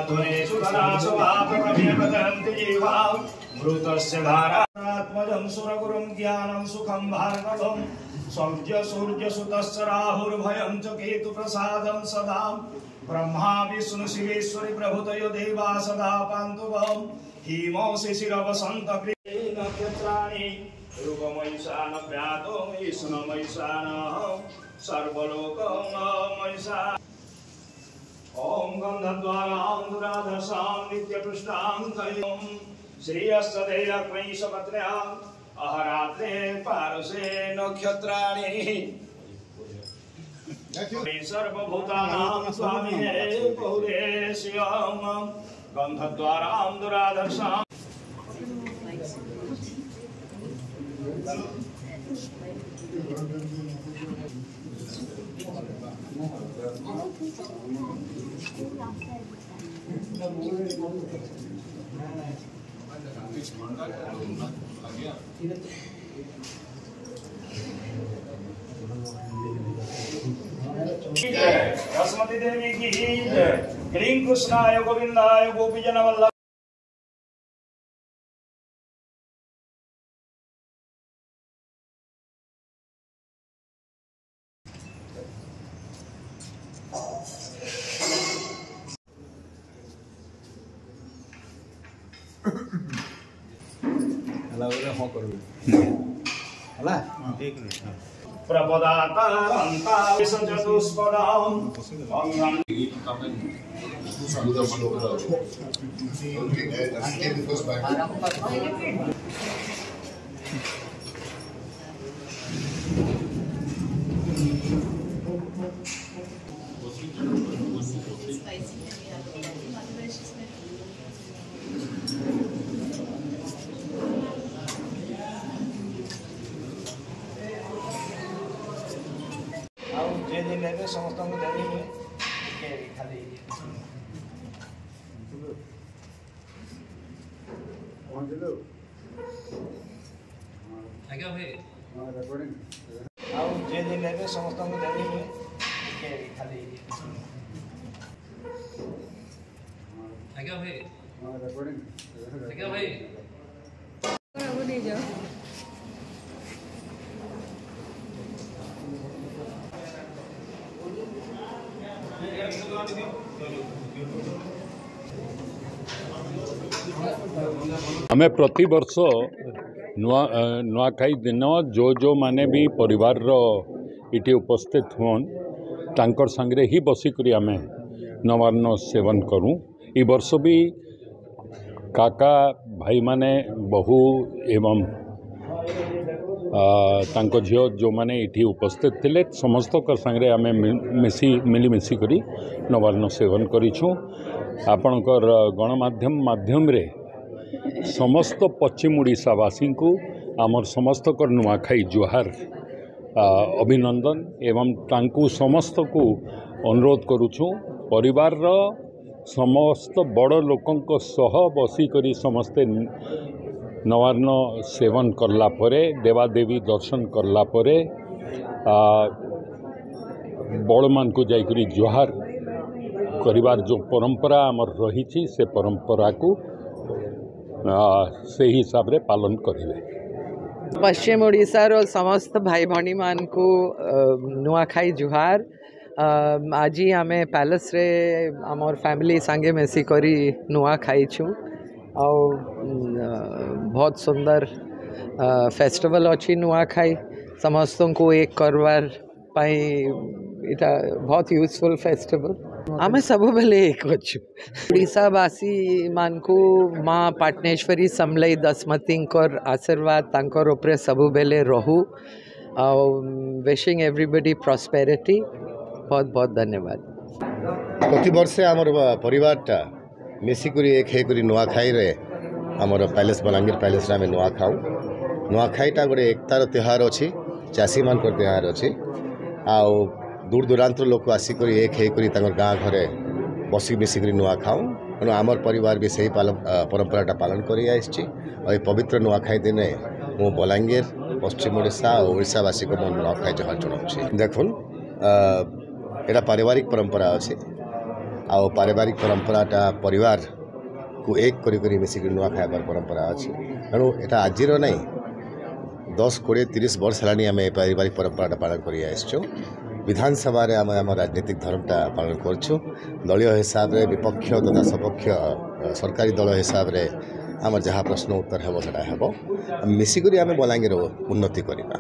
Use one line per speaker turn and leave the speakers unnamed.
ध्वनेषु धनासवापमेव दहन्ति जीवा मृतस्य धारात्मजं सुरगुरुं ज्ञानं सुखं भार्गवं सौर्य सूर्यसुतस्य राहुर्भयं च केतुप्रसादं सदा ब्रह्मा विष्णु शिवेश्वरी प्रभुतयो देवा सदा पान्तु वं हिमो शिशिरवसन्त नक्षत्राणि रूपमयिषान व्यातो ईश्वरमयिषान सर्वलोकमयिषान ओम गंधद्वारां दुराधर्षां नित्यपृष्ठां कलिं श्रीयस्तदे लक्ष्मी सपत्न्याम् अहरात्रे पारसे नक्षत्राणि सर्वभूतानां स्वामिने पौरेश्यं गंधद्वारां दुराधर्षां रसमती देवी की जय। क्लीं कृष्णाय गोविंदाय गोपीजनवल्लभ। समस्त
आमे प्रति वर्ष नुआखाई दिन जो जो माने भी परिवार इटी उपस्थित होन तांकर संगे ही बसिक आमे नवान्न सेवन करूँ। ई वर्ष भी काका भाई माने बहु एवं तांको झियो जो माने इटी उपस्थित थिले समस्त संगे आमे मिलीमिशी करी नवान्न सेवन करिछु। आपणकर गणमाध्यम माध्यम रे समस्त पश्चिम ओडिशावासी को आमर समस्त कर नुआखाई जुहार अभिनंदन एवं तांकु समस्त को अनुरोध करुछु परिवार समस्त बड़ लोकंक सह बसी करी समस्ते नवान्न सेवन करला परे देवादेवी दर्शन करला परे बड़ मान को जाइकरी जुहार करिवार जो परंपरा आमर रही से परंपरा को से हिसाब रे पालन करेंगे।
पश्चिम ओडिशार समस्त भाई भाई मान को नुआखाई जुहार। आज आम पैलेस रे आमर फैमिली सांगे मेसी करी नुआ खाई छु आ बहुत सुंदर फेस्टिवल अच्छी नुआखाई समस्त को एक करवार पाई इटा बहुत यूजफुल फेस्टिवल आमे सब बेले एक अच्छु ओडिशावासी मान को माँ पाटनेश्वरी समलई दसमतींकर आशीर्वाद तांकर उपरे सब बेले रहू। Wishing everybody prosperity. बहुत बहुत धन्यवाद।
प्रति वर्ष आमर परिवारटा मिसिकुरी एक हेकुरी नुआखाई रे आमर पैलेस बलांगीर पैलेस आम नुआ खाऊ। नुआखाईटा गोटे एकतार त्योहार अच्छी चाषी मान त्योहार अच्छी आउ दूर दूरांतर लोक आसिक एक हेकुरी गाँ घरे बसिक मिसिक नुआ खाऊ। तेणु आमर परिवार भी सही परंपराटा पालन कर पवित्र नुआखाई दिन मु बलांगीर पश्चिम ओडिशा और ओडिशावासी को मैं नुआखाई जहाँ जनाऊँ। देखुन एटा पारिवारिक परंपरा अच्छी ଆଉ ପାରିବାରିକ ପରମ୍ପରାଟା ପରିବାର को एक करी मिसिक नुआ खाइबार परंपरा अच्छी तेणु यहाँ आज नहीं 10, 20, 30 वर्ष है आम पारिवारिक परंपराटा पालन कर विधानसभा आम आम राजनीतिक धर्मटा पालन करूँ दलीय हिसाब से विपक्ष तथा सपक्ष सरकारी दल हिसाब से आम जहाँ प्रश्न उत्तर हे मिसिक आम बलांगीर उन्नति करवा।